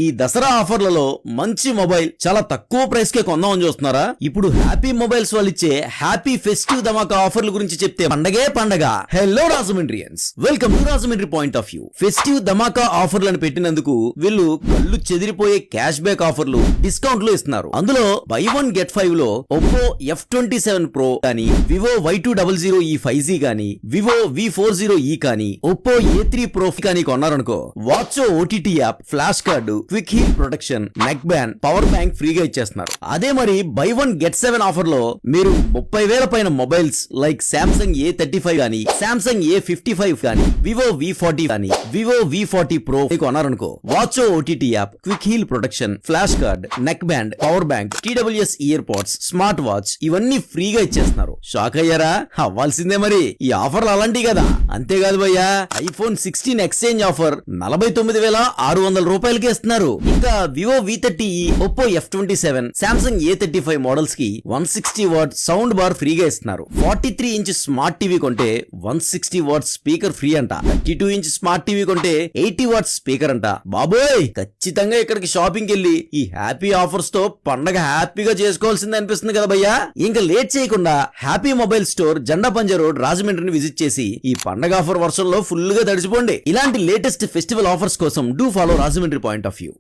ఈ దసరా ఆఫర్లలో మంచి మొబైల్ చాలా తక్కువ ప్రైస్ కే కొందామని చూస్తున్నారా? ఇప్పుడు హ్యాపీ మొబైల్స్ వాళ్ళు ఇచ్చే హ్యాపీ ఫెస్టివ్ ధమాకా ఆఫర్ల గురించి చెప్తే పండగే పండగ. Hello Rajahmundrians, welcome to Rajahmundry point of view. Festive ధమాకా ఆఫర్లను పెట్టినందుకు వీళ్ళు కళ్ళు చెదిరిపోయే క్యాష్ బ్యాక్ ఆఫర్లు, డిస్కౌంట్లు ఇస్తున్నారు. అందులో బై 1 get 5 లో ఒప్పో F27 Pro కానీ, వివో Y200e 5G కానీ, వివో V40e కానీ, ఒప్పో A3 Pro కానీ కొన్నారనుకో, Watcho OTT app, flash card, Quick Heal protection, neck band, power bank ఫ్రీగా ఇచ్చేస్తున్నారు. అదే మరి బై 1 get 7 ఆఫర్ లో మీరు 30,000 పైన మొబైల్స్ లైక్ సామ్సంగ్ A35 గానీ, సామ్సంగ్ A55 కానీ, వివో V40 కానీ, వివో V40 Pro కొన్నారనుకో, Watcho OTT app, Quick Heal protection, flash card, neck band, power bank, TWS ear pods, smart watch ఇవన్నీ ఫ్రీగా ఇచ్చేస్తున్నారు. షాక్ అయ్యారా? అవ్వాల్సిందే మరి. ఈ ఆఫర్లు అలాంటివి కదా. అంతేకాదు భయ్యా, ఐఫోన్ 16 ఎక్స్చేంజ్ ఆఫర్ 49,600 రూపాయలకి ఇస్తున్నారు. ఇంకా Vivo V30e, Oppo F27, Samsung A35 models కి 160 వాట్ సౌండ్ బార్ ఫ్రీగా ఇస్తున్నారు. 43 ఇంచ్ స్మార్ట్ టీవీ కొంటే 160 వాట్ స్పీకర్ ఫ్రీ అంట. 32 ఇంచ్ స్మార్ట్ టీవీ కొంటే 80 వాట్ స్పీకర్ అంట. బాబోయ్, ఖచ్చితంగా ఇక్కడికి షాపింగ్ వెళ్ళి ఈ హ్యాపీ ఆఫర్స్ తో పండగ హ్యాపీగా చేసుకోవాల్సింది అనిపిస్తుంది కదా భయ్యా. ఇంకా లేట్ చేయకుండా హ్యాపీ మొబైల్ స్టోర్, జెండా పంజా రోడ్, రాజమండ్రిని విజిట్ చేసి ఈ పండగ ఆఫర్ వర్షంలో ఫుల్ గా తడిచిపోండి. ఇలాంటి లేటెస్ట్ ఫెస్టివల్ ఆఫర్స్ కోసం do follow Rajahmundry point of view.